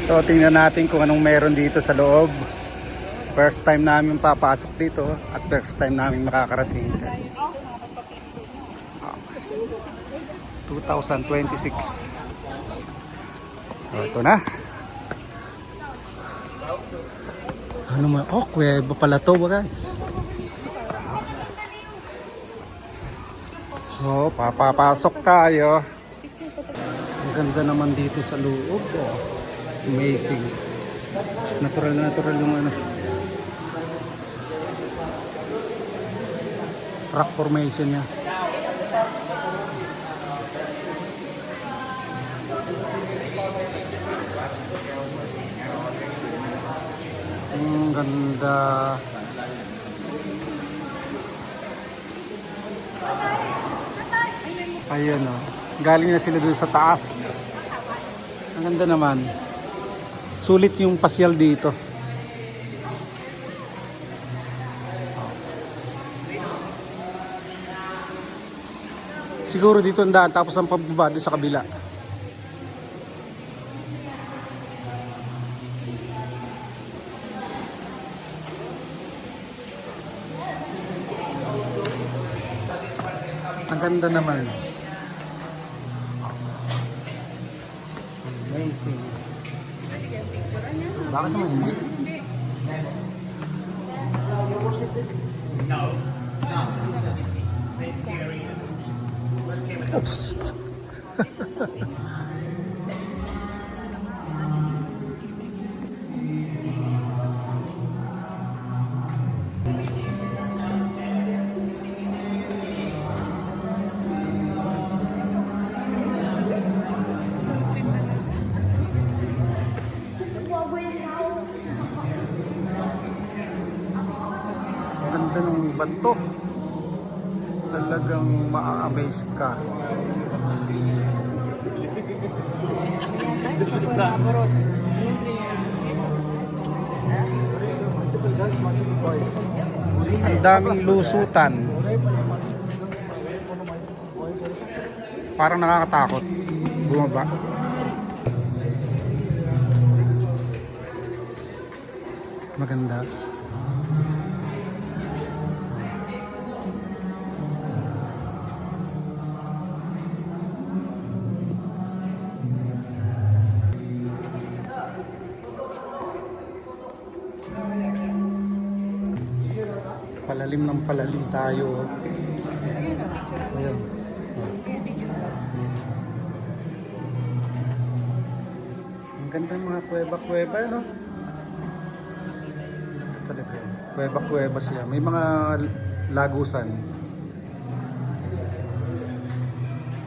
So tingnan natin kung anong meron dito sa loob. First time namin papasok dito at first time namin makakarating. 2026. So ito na. Ano man? Oh, kuweba pala to, guys. So, papapasok tayo. Ang ganda naman dito sa loob. Oh. Amazing. Natural na natural yung ano. Rock formation niya. Ang ganda. Ayun o. Galing na sila dun sa taas. Ang ganda naman. Sulit yung pasyal dito. Siguro dito ang daan tapos ang pababa doon sa kabila. Ang ganda naman. Amazing. Bakit naman hindi? No. Oops. Ganda ng bato. Talagang maa-amaze ka. Ang daming lusutan. Parang nakakatakot. Bumaba. Maganda. Palalim ng palalim tayo. Ayan. Ang ganda ng mga kuweba-kuweba, no? Talaga. Kuweba-kuweba siya. May mga lagusan.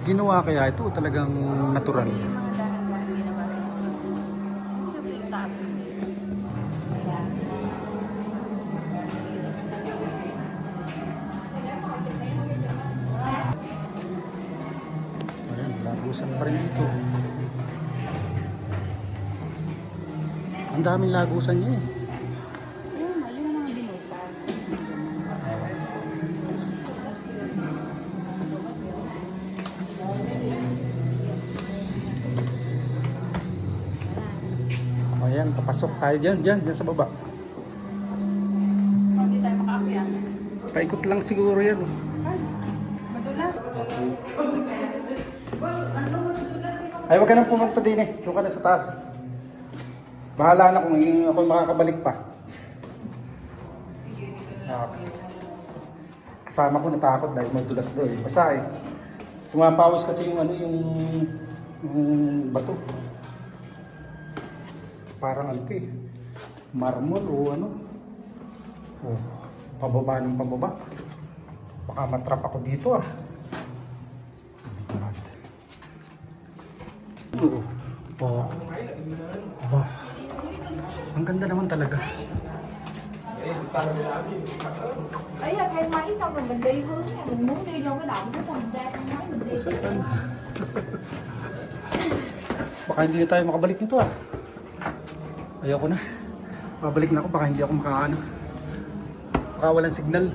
Ginawa kaya ito talagang natural. Lagusan pa rin dito. Ang daming lagusan niya eh. Ayun mga binutas. Ayan, papasok tayo dyan sa baba. Hindi tayo makaakyat. Paikot lang siguro yan. Madulas. Ay, wag ka nang pumunta din eh. Doon ka na sa taas. Bahala na kung ako makakabalik pa. Okay. Kasama ko natakot dahil madulas doon. Basa eh. Sumapawis kasi yung ano, yung bato. Parang ano ito eh. Marmol o ano. Oh, pababa ng pababa. Baka matrap ako dito ah. Oh. Aba. Ang ganda naman talaga. Ấy là thay máy xong rồi mình đi hướng này, mình muốn đi vô cái động cái xong mình ra thang máy mình đi. Baka hindi na tayo makabalik nito ah. Ayoko na. Babalik na ako, baka hindi ako makaano. Baka walang signal.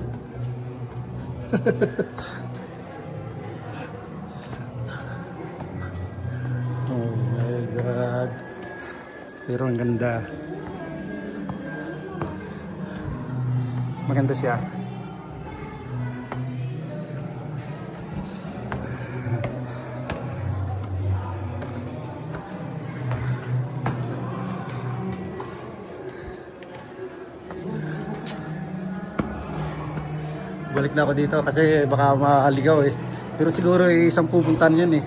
Oh my God. Pero ang ganda. Maganda siya. Balik na ako dito kasi baka makaligaw eh. Pero siguro isang pupuntan yan eh.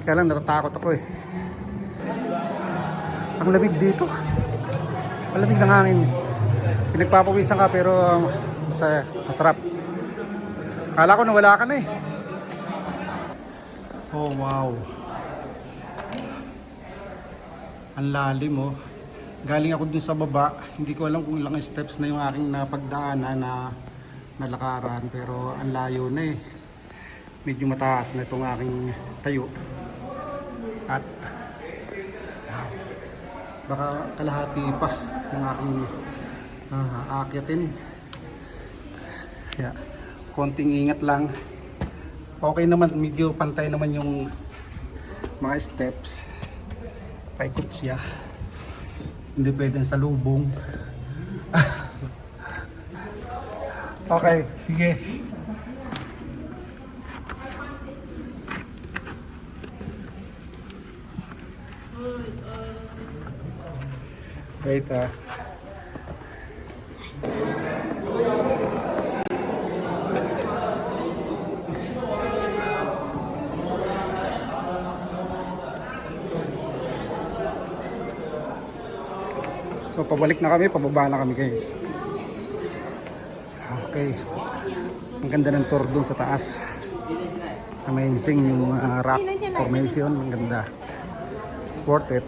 Kaya lang natatakot ako eh. Ang lamig dito. Ang lamig ng hangin. Pinagpapawisan ka pero masarap. Akala ko nawala ka na eh. Oh wow. Ang lalim oh. Galing ako dun sa baba. Hindi ko alam kung ilang steps na yung aking napagdaanan na nalakaran pero ang layo na eh. Medyo mataas na itong aking tayo. At wow, baka kalahati pa ng aking aakyatin. Kaya konting ingat lang. Okay naman, medyo pantay naman yung mga steps. Paikot siya. Hindi pwedeng sa lubong. Okay, sige. Wait ah. So pabalik na kami, pababa na kami guys. Okay. Ang ganda ng tour dun sa taas. Amazing yung rock formation. Ang ganda. Worth it.